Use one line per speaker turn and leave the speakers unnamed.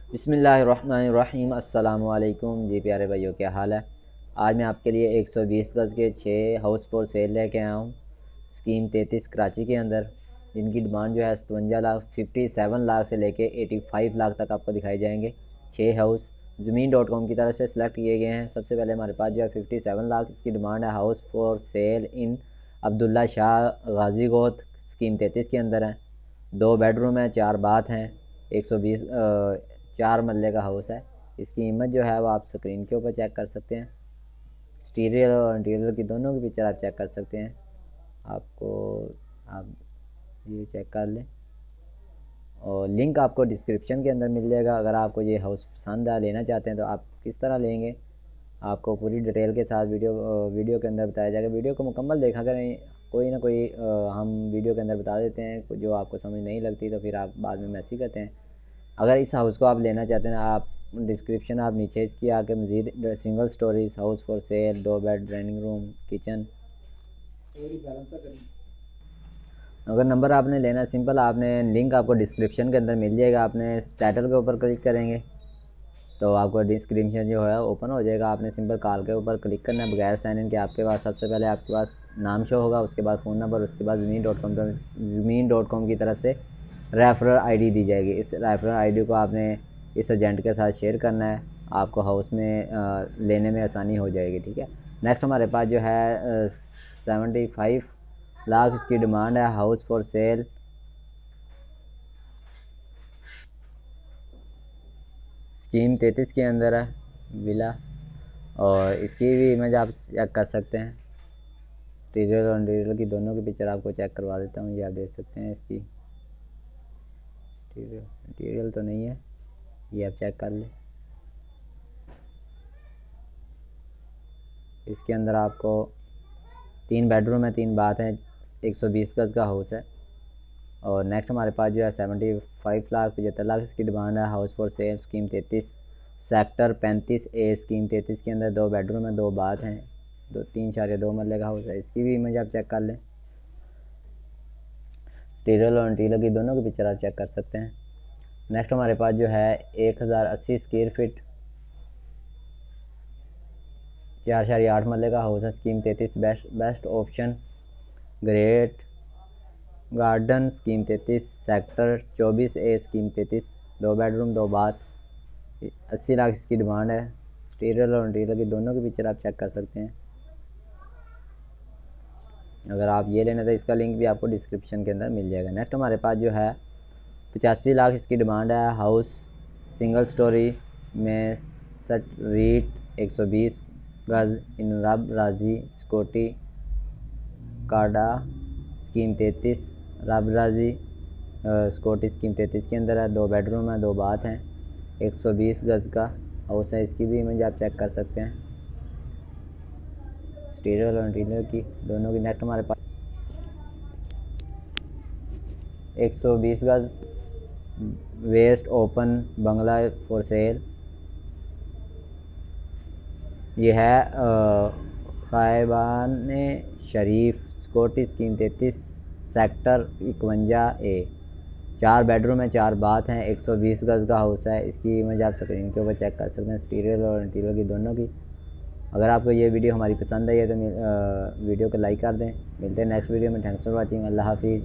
बिस्मिल्लाहिर्रहमानिर्रहीम। अस्सलाम वालेकुम जी प्यारे भाइयों, क्या हाल है। आज मैं आपके लिए 120 गज़ के 6 हाउस फॉर सेल लेके आया हूँ स्कीम 33 कराची के अंदर, जिनकी डिमांड जो है 57 लाख 57 लाख से लेके 85 लाख तक आपको दिखाए जाएंगे। 6 हाउस ज़मीन.com की तरफ से सिलेक्ट किए गए हैं। सबसे पहले हमारे पास जो है 57 लाख इसकी डिमांड है। हाउस फॉर सेल इन अब्दुल्ला शाह गाजी गोत स्कीम 33 के अंदर है। 2 बेडरूम है, 4 बाथ हैं। 120 4 मरले का हाउस है। इसकी कीमत जो है वो आप स्क्रीन के ऊपर चेक कर सकते हैं। एक्सटीरियर और इंटीरियर की दोनों की पिक्चर आप चेक कर सकते हैं। आपको आप ये चेक कर लें और लिंक आपको डिस्क्रिप्शन के अंदर मिल जाएगा। अगर आपको ये हाउस पसंद है, लेना चाहते हैं, तो आप किस तरह लेंगे आपको पूरी डिटेल के साथ वीडियो के अंदर बताया जाएगा। वीडियो को मुकम्मल देखा करें, कोई ना कोई हम वीडियो के अंदर बता देते हैं जो आपको समझ नहीं लगती तो फिर आप बाद में मैसेज करते हैं। अगर इस हाउस को आप लेना चाहते हैं, आप डिस्क्रिप्शन आप नीचे इसकी आके मज़ीद single stories house for sale, 2 bed, drawing room, kitchen. अगर नंबर आपने लेना है सिंपल, आपने लिंक आपको डिस्क्रिप्शन के अंदर मिल जाएगा। आपने टाइटल के ऊपर क्लिक करेंगे तो आपको डिस्क्रिप्शन जो है ओपन हो जाएगा। आपने सिंपल कॉल के ऊपर क्लिक करना है बगैर साइन इन के। आपके पास सबसे पहले आपके पास नाम शो होगा, उसके बाद फ़ोन नंबर, उसके बाद ज़मीन.com की तरफ से रेफरल आईडी दी जाएगी। इस रेफरल आईडी को आपने इस एजेंट के साथ शेयर करना है। आपको हाउस में लेने में आसानी हो जाएगी। ठीक है। नेक्स्ट हमारे पास जो है 75 लाख इसकी डिमांड है। हाउस फॉर सेल स्कीम 33 के अंदर है, विला। और इसकी भी इमेज आप चेक कर सकते हैं। एक्सटीरियर और इंटीरियर की दोनों की पिक्चर आपको चेक करवा देता हूँ। ये आप देख सकते हैं। इसकी इंटीरियर तो नहीं है, ये आप चेक कर लें। इसके अंदर आपको 3 बेडरूम है, 3 बाथ हैं। 120 गज़ का हाउस है। और नेक्स्ट हमारे पास जो है 75 लाख 75 लाख इसकी डिमांड है। House for cell scheme 33 sector 35A scheme 33 के अंदर 2 बेडरूम है, 2 बाथ हैं। 3.2 मरले का हाउस है। इसकी भी इमेज आप चेक कर लें। एक्सटीरियर और इंटीरियर की दोनों की पिक्चर आप चेक कर सकते हैं। नेक्स्ट हमारे पास जो है 1080 स्क्वायर फीट 4.8 मरले का हाउस है। Scheme 33 best option great garden scheme 33 sector 24A scheme 33 2 bedroom 2 bath. 80 lakh इसकी डिमांड है। एक्सटीरियर और इंटीरियर की दोनों की पिक्चर आप चेक कर सकते हैं। अगर आप ये लेना तो इसका लिंक भी आपको डिस्क्रिप्शन के अंदर मिल जाएगा। नेक्स्ट हमारे पास जो है 85 लाख इसकी डिमांड है। हाउस सिंगल स्टोरी में स्ट्रीट 120 गज़ इन रब राजी स्कोटी काडा स्कीम 33 रब राजी स्कोटी स्कीम 33 के अंदर है। 2 बेडरूम है, 2 बाथ हैं। 120 गज़ का हाउस है। इसकी भी इमेज आप चेक कर सकते हैं। एक्सटीरियर और इंटीरियर की दोनों की। नेक्स्ट हमारे पास 120 गज़ west open bungalow for sale. ये है खायबान शरीफ स्कॉटी स्कीम 33 सेक्टर 51A। 4 बेडरूम है, 4 बाथ हैं। 120 गज़ का हाउस है। इसकी इमेज आप स्क्रीन के ऊपर चेक कर सकते हैं। एक्सटीरियर और इंटीरियर की दोनों की। अगर आपको ये वीडियो हमारी पसंद आई है तो वीडियो को लाइक कर दें। मिलते हैं नेक्स्ट वीडियो में। Thanks for watching. अल्लाह हाफिज़।